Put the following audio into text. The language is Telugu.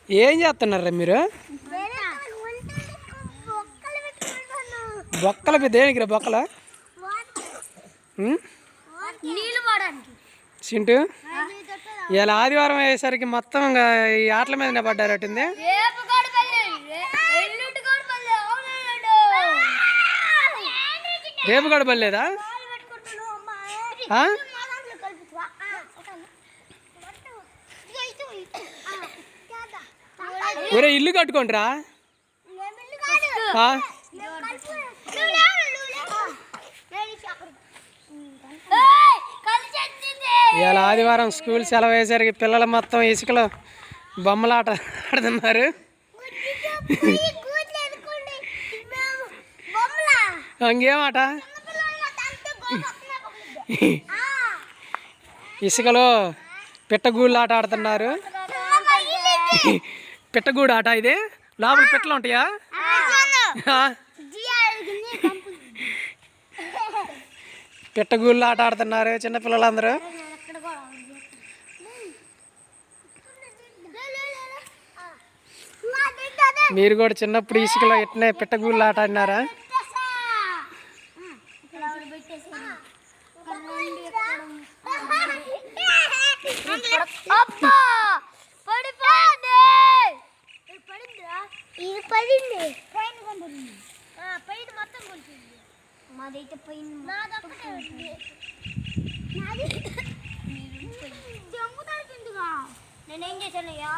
ఏం చేస్తున్నారా మీరు? బొక్కలు దేనికి రా బొక్కలు? చింటూ ఇలా ఆదివారం అయ్యేసరికి మొత్తం ఇంకా ఈ ఆటల మీదనే పడ్డారట్టుంది. రేపు గడపలేదా? ఒరే ఇల్లు కట్టుకోండిరా. ఇవాళ ఆదివారం స్కూల్ సెలవు అయ్యేసరికి పిల్లలు మొత్తం ఇసుకలో బొమ్మలాట ఆడుతున్నారు. ఇంకేమాట ఇసుకలో పిట్టగూళ్ళు ఆట ఆడుతున్నారు. పిట్టగూడు ఆట ఇది. లోపల పిట్టలు ఉంటాయా? పిట్టగూళ్ళు ఆట ఆడుతున్నారు చిన్నపిల్లలందరూ. మీరు కూడా చిన్నప్పుడు ఇసుకలో ఇట్నే పిట్టగూళ్ళు ఆట ఆడినారా? నేనేం చేశానయ్యా?